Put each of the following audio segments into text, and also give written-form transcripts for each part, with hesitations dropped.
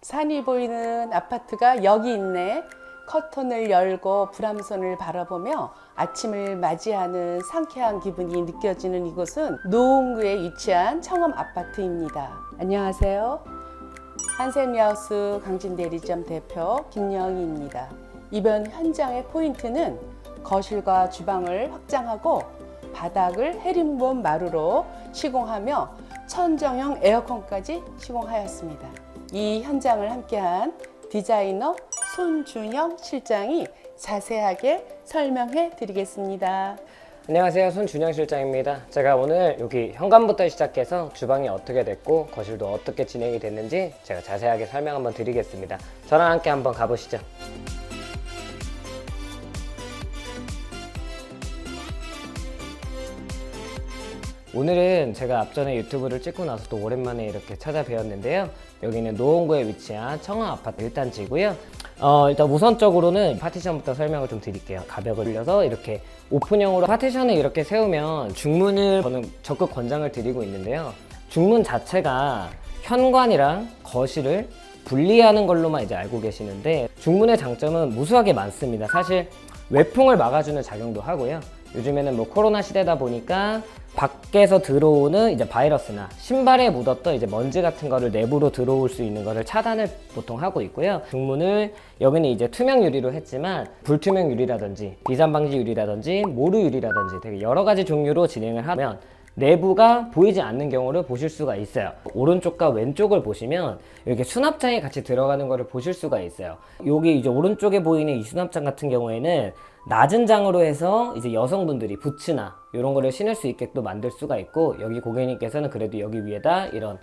산이 보이는 아파트가 여기 있네. 커튼을 열고 불암선을 바라보며 아침을 맞이하는 상쾌한 기분이 느껴지는 이곳은 노원구에 위치한 청엄 아파트입니다. 안녕하세요. 한샘야우스 강진대리점 대표 김영희입니다. 이번 현장의 포인트는 거실과 주방을 확장하고 바닥을 헤링본 마루로 시공하며 천정형 에어컨까지 시공하였습니다. 이 현장을 함께한 디자이너 손준영 실장이 자세하게 설명해 드리겠습니다. 안녕하세요, 손준영 실장입니다. 제가 오늘 여기 현관부터 시작해서 주방이 어떻게 됐고 거실도 어떻게 진행이 됐는지 제가 자세하게 설명 한번 드리겠습니다. 저랑 함께 한번 가보시죠. 오늘은 제가 앞전에 유튜브를 찍고 나서 또 오랜만에 이렇게 찾아뵈었는데요. 여기는 노원구에 위치한 청엄 아파트 1단지고요. 일단 우선적으로는 파티션부터 설명을 좀 드릴게요. 가벽을 올려서 이렇게 오픈형으로 파티션을 이렇게 세우면 중문을 저는 적극 권장을 드리고 있는데요. 중문 자체가 현관이랑 거실을 분리하는 걸로만 이제 알고 계시는데, 중문의 장점은 무수하게 많습니다. 사실 외풍을 막아주는 작용도 하고요. 요즘에는 뭐 코로나 시대다 보니까 밖에서 들어오는 이제 바이러스나 신발에 묻었던 이제 먼지 같은 거를 내부로 들어올 수 있는 거를 차단을 보통 하고 있고요. 중문을 여기는 이제 투명 유리로 했지만 불투명 유리라든지 비산 방지 유리라든지 모루 유리라든지 되게 여러 가지 종류로 진행을 하면 내부가 보이지 않는 경우를 보실 수가 있어요. 오른쪽과 왼쪽을 보시면 이렇게 수납장이 같이 들어가는 거를 보실 수가 있어요. 여기 이제 오른쪽에 보이는 이 수납장 같은 경우에는 낮은 장으로 해서 이제 여성분들이 부츠나 이런 거를 신을 수 있게 또 만들 수가 있고, 여기 고객님께서는 그래도 여기 위에다 이런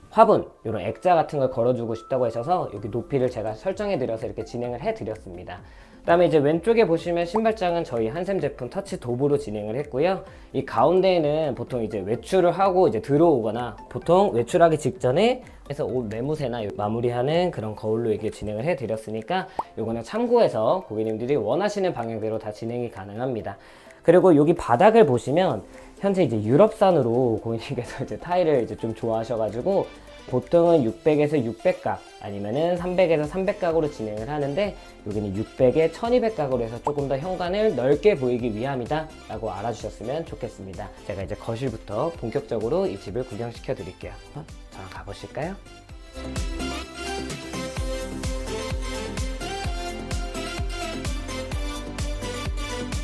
화분, 이런 액자 같은 걸 걸어주고 싶다고 하셔서 여기 높이를 제가 설정해 드려서 이렇게 진행을 해 드렸습니다. 그 다음에 이제 왼쪽에 보시면 신발장은 저희 한샘 제품 터치 도브로 진행을 했고요. 이 가운데에는 보통 이제 외출을 하고 이제 들어오거나 보통 외출하기 직전에 해서 옷 매무새나 마무리하는 그런 거울로 이렇게 진행을 해 드렸으니까 요거는 참고해서 고객님들이 원하시는 방향대로 다 진행이 가능합니다. 그리고 여기 바닥을 보시면 현재 이제 유럽산으로 고객님께서 이제 타일을 이제 좀 좋아하셔가지고 보통은 600에서 600각 아니면은 300에서 300각으로 진행을 하는데, 여기는 600에 1200각으로 해서 조금 더 현관을 넓게 보이기 위함이다 라고 알아주셨으면 좋겠습니다. 제가 이제 거실부터 본격적으로 이 집을 구경시켜 드릴게요. 저랑 가보실까요?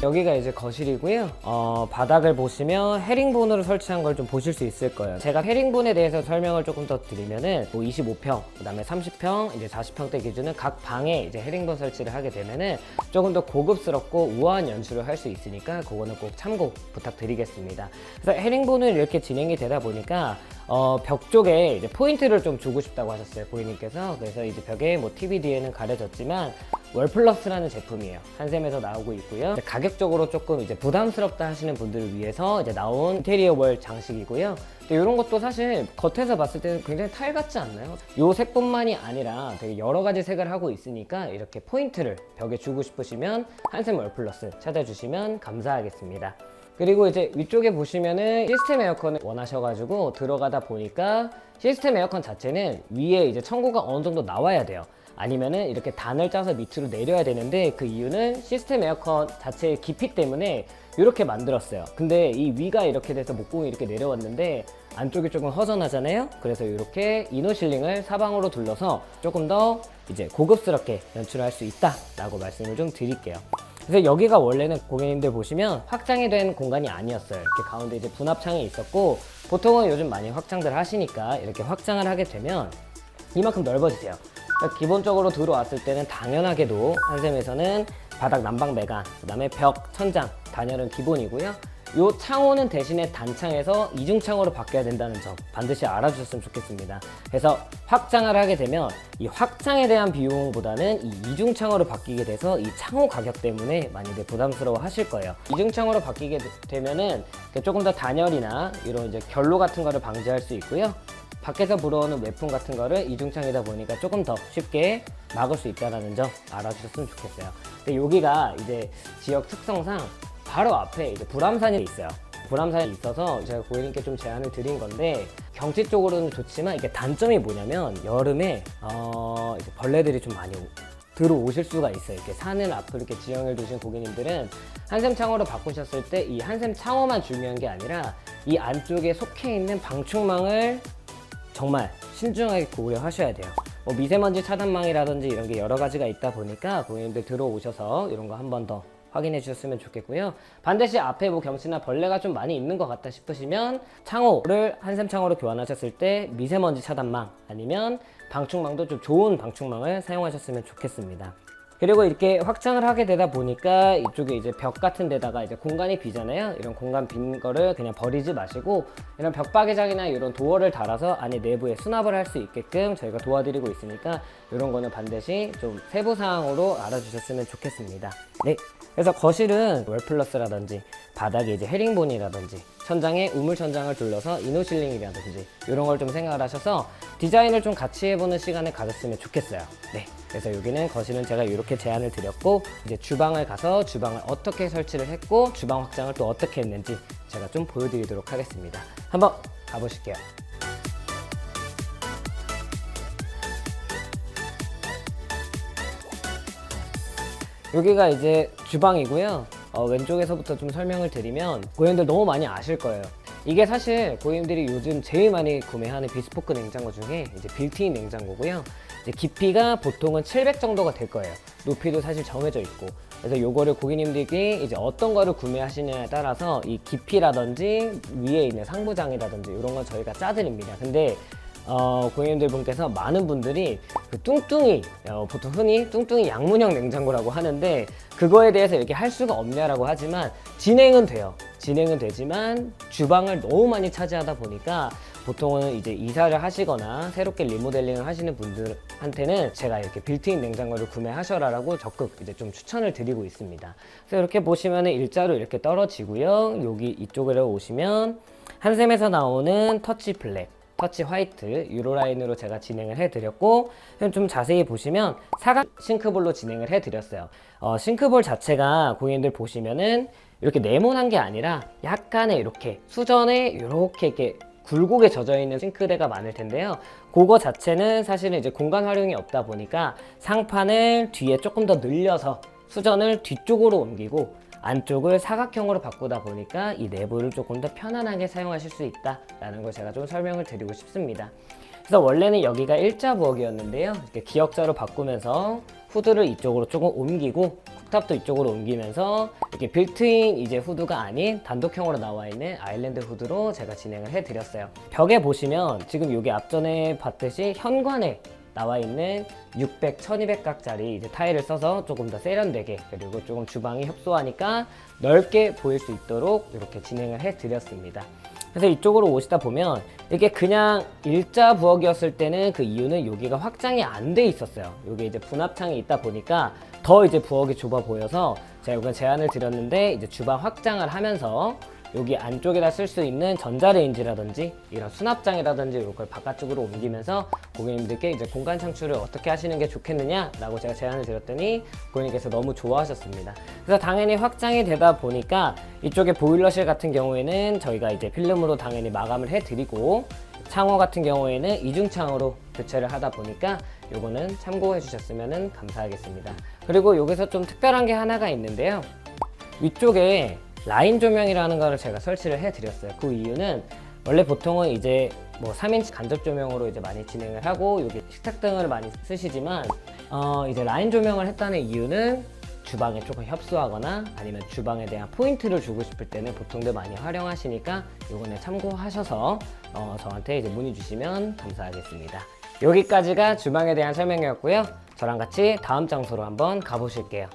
여기가 이제 거실이고요. 바닥을 보시면 헤링본으로 설치한 걸 좀 보실 수 있을 거예요. 제가 헤링본에 대해서 설명을 조금 더 드리면은 25평, 그 다음에 30평, 이제 40평대 기준은 각 방에 이제 헤링본 설치를 하게 되면은 조금 더 고급스럽고 우아한 연출을 할 수 있으니까 그거는 꼭 참고 부탁드리겠습니다. 그래서 헤링본을 이렇게 진행이 되다 보니까 벽 쪽에 이제 포인트를 좀 주고 싶다고 하셨어요, 고객님께서. 그래서 이제 벽에 뭐 TV 뒤에는 가려졌지만 월플러스라는 제품이에요. 한샘에서 나오고 있고요. 가격적으로 조금 이제 부담스럽다 하시는 분들을 위해서 이제 나온 인테리어 월 장식이고요. 이런 것도 사실 겉에서 봤을 때는 굉장히 타일 같지 않나요? 이 색뿐만이 아니라 되게 여러 가지 색을 하고 있으니까 이렇게 포인트를 벽에 주고 싶으시면 한샘 월플러스 찾아주시면 감사하겠습니다. 그리고 이제 위쪽에 보시면은 시스템 에어컨을 원하셔가지고 들어가다 보니까 시스템 에어컨 자체는 위에 이제 청구가 어느 정도 나와야 돼요. 아니면은 이렇게 단을 짜서 밑으로 내려야 되는데, 그 이유는 시스템 에어컨 자체의 깊이 때문에 이렇게 만들었어요. 근데 이 위가 이렇게 돼서 목공이 이렇게 내려왔는데 안쪽이 조금 허전하잖아요. 그래서 이렇게 이노실링을 사방으로 둘러서 조금 더 이제 고급스럽게 연출할 수 있다 라고 말씀을 좀 드릴게요. 그래서 여기가 원래는 고객님들 보시면 확장이 된 공간이 아니었어요. 이렇게 가운데 이제 분합창이 있었고, 보통은 요즘 많이 확장들 하시니까 이렇게 확장을 하게 되면 이만큼 넓어지세요. 기본적으로 들어왔을 때는 당연하게도 한샘에서는 바닥 난방 매간, 그 다음에 벽, 천장, 단열은 기본이고요. 이 창호는 대신에 단창에서 이중창호로 바뀌어야 된다는 점 반드시 알아주셨으면 좋겠습니다. 그래서 확장을 하게 되면 이 확장에 대한 비용보다는 이 이중창호로 바뀌게 돼서 이 창호 가격 때문에 많이들 부담스러워 하실 거예요. 이중창호로 바뀌게 되면은 조금 더 단열이나 이런 이제 결로 같은 거를 방지할 수 있고요. 밖에서 불어오는 외풍 같은 거를 이중창이다 보니까 조금 더 쉽게 막을 수 있다는 점 알아주셨으면 좋겠어요. 근데 여기가 이제 지역 특성상 바로 앞에 이제 불암산이 있어요. 불암산이 있어서 제가 고객님께 좀 제안을 드린 건데, 경치 쪽으로는 좋지만 이게 단점이 뭐냐면 여름에 이제 벌레들이 좀 많이 들어오실 수가 있어요. 이렇게 산을 앞으로 이렇게 지형을 두신 고객님들은 한샘 창호로 바꾸셨을 때 이 한샘 창호만 중요한 게 아니라 이 안쪽에 속해 있는 방충망을 정말 신중하게 고려하셔야 돼요. 뭐 미세먼지 차단망이라든지 이런 게 여러 가지가 있다 보니까 고객님들 들어오셔서 이런 거 한 번 더 확인해 주셨으면 좋겠고요. 반드시 앞에 뭐 경치나 벌레가 좀 많이 있는 것 같다 싶으시면 창호를 한샘 창호로 교환하셨을 때 미세먼지 차단망 아니면 방충망도 좀 좋은 방충망을 사용하셨으면 좋겠습니다. 그리고 이렇게 확장을 하게 되다 보니까 이쪽에 이제 벽 같은 데다가 이제 공간이 비잖아요. 이런 공간 빈 거를 그냥 버리지 마시고 이런 벽박이장이나 이런 도어를 달아서 안에 내부에 수납을 할 수 있게끔 저희가 도와드리고 있으니까 이런 거는 반드시 좀 세부사항으로 알아주셨으면 좋겠습니다. 네. 그래서 거실은 월플러스라든지 바닥에 이제 헤링본이라든지 천장에 우물 천장을 둘러서 이노실링이라든지 이런 걸 좀 생각을 하셔서 디자인을 좀 같이 해보는 시간을 가졌으면 좋겠어요. 네. 그래서 여기는 거실은 제가 이렇게 제안을 드렸고, 이제 주방을 가서 주방을 어떻게 설치를 했고 주방 확장을 또 어떻게 했는지 제가 좀 보여드리도록 하겠습니다. 한번 가보실게요. 여기가 이제 주방이고요. 왼쪽에서부터 좀 설명을 드리면 고객님들 너무 많이 아실 거예요. 이게 사실 고객님들이 요즘 제일 많이 구매하는 비스포크 냉장고 중에 이제 빌트인 냉장고고요. 이제 깊이가 보통은 700 정도가 될 거예요. 높이도 사실 정해져 있고. 그래서 요거를 고객님들이 이제 어떤 거를 구매하시냐에 따라서 이 깊이라든지 위에 있는 상부장이라든지 이런 건 저희가 짜드립니다. 근데 고객님들 분께서 많은 분들이 그 뚱뚱이, 보통 흔히 뚱뚱이 양문형 냉장고라고 하는데 그거에 대해서 이렇게 할 수가 없냐라고 하지만 진행은 돼요. 진행은 되지만 주방을 너무 많이 차지하다 보니까 보통은 이제 이사를 하시거나 새롭게 리모델링을 하시는 분들한테는 제가 이렇게 빌트인 냉장고를 구매하셔라라고 적극 이제 좀 추천을 드리고 있습니다. 그래서 이렇게 보시면 일자로 이렇게 떨어지고요. 여기 이쪽으로 오시면 한샘에서 나오는 터치 블랙, 터치 화이트 유로 라인으로 제가 진행을 해드렸고, 좀 자세히 보시면 사각 싱크볼로 진행을 해드렸어요. 싱크볼 자체가 고객님들 보시면은 이렇게 네모난 게 아니라 약간의 이렇게 수전에 이렇게 굴곡에 젖어 있는 싱크대가 많을 텐데요. 그거 자체는 사실은 이제 공간 활용이 없다 보니까 상판을 뒤에 조금 더 늘려서 수전을 뒤쪽으로 옮기고 안쪽을 사각형으로 바꾸다 보니까 이 내부를 조금 더 편안하게 사용하실 수 있다라는 걸 제가 좀 설명을 드리고 싶습니다. 그래서 원래는 여기가 일자 부엌이었는데요. 이렇게 기역자로 바꾸면서 후드를 이쪽으로 조금 옮기고 쿡탑도 이쪽으로 옮기면서 이렇게 빌트인 이제 후드가 아닌 단독형으로 나와 있는 아일랜드 후드로 제가 진행을 해드렸어요. 벽에 보시면 지금 여기 앞전에 봤듯이 현관에 나와 있는 600, 1200각짜리 이제 타일을 써서 조금 더 세련되게, 그리고 조금 주방이 협소하니까 넓게 보일 수 있도록 이렇게 진행을 해드렸습니다. 그래서 이쪽으로 오시다 보면 이게 그냥 일자 부엌이었을 때는 그 이유는 여기가 확장이 안 돼 있었어요. 여기 이제 분합창이 있다 보니까 더 이제 부엌이 좁아 보여서 제가 이건 제안을 드렸는데, 이제 주방 확장을 하면서 여기 안쪽에다 쓸 수 있는 전자레인지라든지 이런 수납장이라든지 이런 걸 바깥쪽으로 옮기면서 고객님들께 이제 공간 창출을 어떻게 하시는 게 좋겠느냐라고 제가 제안을 드렸더니 고객님께서 너무 좋아하셨습니다. 그래서 당연히 확장이 되다 보니까 이쪽에 보일러실 같은 경우에는 저희가 이제 필름으로 당연히 마감을 해드리고, 창호 같은 경우에는 이중창으로 교체를 하다 보니까 요거는 참고해 주셨으면 감사하겠습니다. 그리고 여기서 좀 특별한 게 하나가 있는데요. 위쪽에 라인 조명이라는 거를 제가 설치를 해드렸어요. 그 이유는 원래 보통은 이제 뭐 3인치 간접 조명으로 이제 많이 진행을 하고 여기 식탁등을 많이 쓰시지만 이제 라인 조명을 했다는 이유는 주방에 조금 협소하거나 아니면 주방에 대한 포인트를 주고 싶을 때는 보통들 많이 활용하시니까 요거는 참고하셔서 저한테 이제 문의 주시면 감사하겠습니다. 여기까지가 주방에 대한 설명이었고요. 저랑 같이 다음 장소로 한번 가보실게요.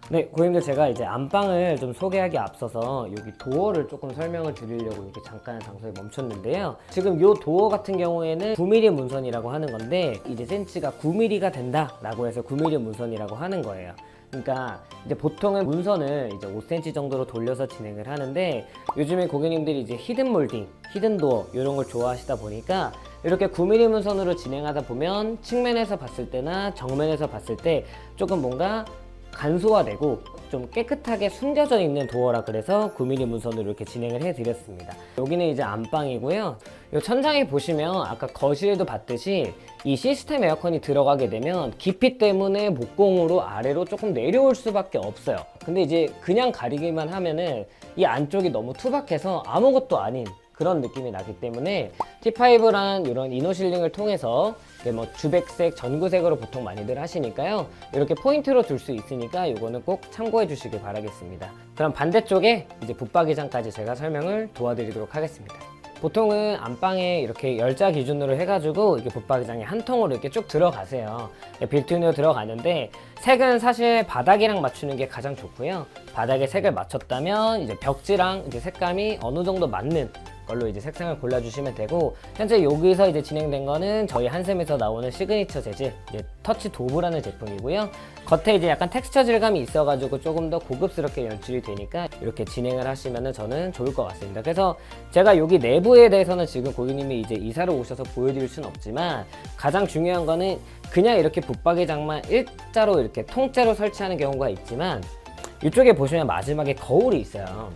네, 고객님들 제가 이제 안방을 좀 소개하기 앞서서 여기 도어를 조금 설명을 드리려고 이렇게 잠깐 장소에 멈췄는데요. 지금 이 도어 같은 경우에는 9mm 문선이라고 하는 건데 이제 센치가 9mm가 된다라고 해서 9mm 문선이라고 하는 거예요. 그러니까 이제 보통은 문선을 이제 5cm 정도로 돌려서 진행을 하는데 요즘에 고객님들이 이제 히든 몰딩, 히든 도어 이런 걸 좋아하시다 보니까 이렇게 9mm 문선으로 진행하다 보면 측면에서 봤을 때나 정면에서 봤을 때 조금 뭔가 간소화되고 좀 깨끗하게 숨겨져 있는 도어라 그래서 9mm 문선으로 이렇게 진행을 해드렸습니다. 여기는 이제 안방이고요. 이 천장에 보시면 아까 거실에도 봤듯이 이 시스템 에어컨이 들어가게 되면 깊이 때문에 목공으로 아래로 조금 내려올 수밖에 없어요. 근데 이제 그냥 가리기만 하면은 이 안쪽이 너무 투박해서 아무것도 아닌 그런 느낌이 나기 때문에 T5란 이런 이노실링을 통해서 뭐 주백색, 전구색으로 보통 많이들 하시니까요. 이렇게 포인트로 둘 수 있으니까 이거는 꼭 참고해 주시길 바라겠습니다. 그럼 반대쪽에 이제 붙박이장까지 제가 설명을 도와드리도록 하겠습니다. 보통은 안방에 이렇게 열자 기준으로 해가지고 이게 붙박이장이 한 통으로 이렇게 쭉 들어가세요. 빌트인으로 들어가는데 색은 사실 바닥이랑 맞추는 게 가장 좋고요. 바닥에 색을 맞췄다면 이제 벽지랑 이제 색감이 어느 정도 맞는 걸로 이제 색상을 골라주시면 되고, 현재 여기서 이제 진행된 거는 저희 한샘에서 나오는 시그니처 재질 이제 터치 도브라는 제품이고요. 겉에 이제 약간 텍스처 질감이 있어가지고 조금 더 고급스럽게 연출이 되니까 이렇게 진행을 하시면은 저는 좋을 것 같습니다. 그래서 제가 여기 내부에 대해서는 지금 고객님이 이제 이사를 오셔서 보여드릴 수는 없지만, 가장 중요한 거는 그냥 이렇게 붙박이장만 일자로 이렇게 통째로 설치하는 경우가 있지만, 이쪽에 보시면 마지막에 거울이 있어요.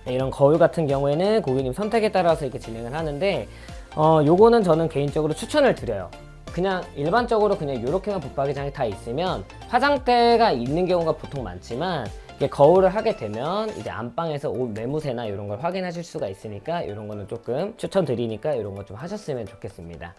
이런 거울 같은 경우에는 고객님 선택에 따라서 이렇게 진행을 하는데, 요거는 저는 개인적으로 추천을 드려요. 그냥 일반적으로 그냥 이렇게만 붙박이장이 다 있으면 화장대가 있는 경우가 보통 많지만, 이게 거울을 하게 되면 이제 안방에서 옷 매무새나 이런 걸 확인하실 수가 있으니까 이런 거는 조금 추천드리니까 이런 거 좀 하셨으면 좋겠습니다.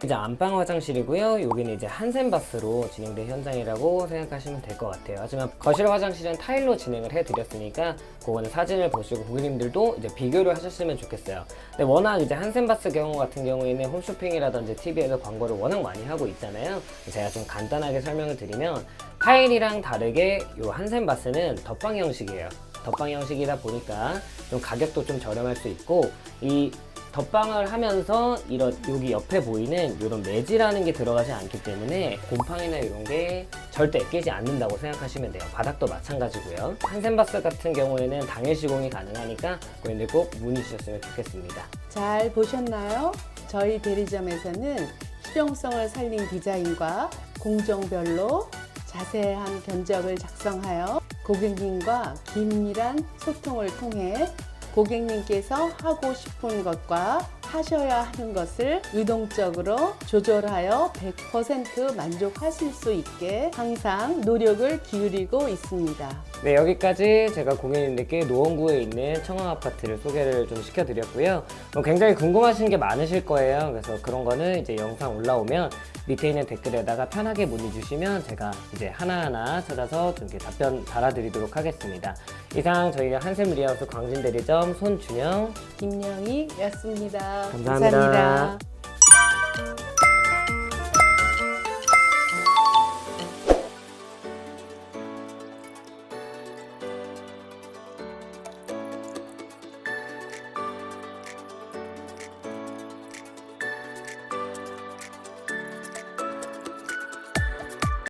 이제 안방 화장실이고요. 여기는 이제 한샘바스로 진행된 현장이라고 생각하시면 될 것 같아요. 하지만 거실 화장실은 타일로 진행을 해드렸으니까 그거는 사진을 보시고 고객님들도 이제 비교를 하셨으면 좋겠어요. 근데 워낙 이제 한샘바스 경우 같은 경우에는 홈쇼핑이라든지 TV에서 광고를 워낙 많이 하고 있잖아요. 제가 좀 간단하게 설명을 드리면, 타일이랑 다르게 이 한샘바스는 덧방 형식이에요. 덧방 형식이다 보니까 좀 가격도 좀 저렴할 수 있고, 이 덧방을 하면서 이런 여기 옆에 보이는 이런 매지라는 게 들어가지 않기 때문에 곰팡이나 이런 게 절대 끼지 않는다고 생각하시면 돼요. 바닥도 마찬가지고요. 한샘바스 같은 경우에는 당일 시공이 가능하니까 고객님들 꼭 문의 주셨으면 좋겠습니다. 잘 보셨나요? 저희 대리점에서는 실용성을 살린 디자인과 공정별로 자세한 견적을 작성하여 고객님과 긴밀한 소통을 통해 고객님께서 하고 싶은 것과 하셔야 하는 것을 유동적으로 조절하여 100% 만족하실 수 있게 항상 노력을 기울이고 있습니다. 네, 여기까지 제가 고객님들께 노원구에 있는 청왕아파트를 소개를 좀 시켜드렸고요. 굉장히 궁금하신 게 많으실 거예요. 그래서 그런 거는 이제 영상 올라오면 밑에 있는 댓글에다가 편하게 문의 주시면 제가 이제 하나하나 찾아서 좀 이렇게 답변 달아드리도록 하겠습니다. 이상 저희 한샘 리하우스 광진대리점 손준영, 김영희였습니다. 감사합니다.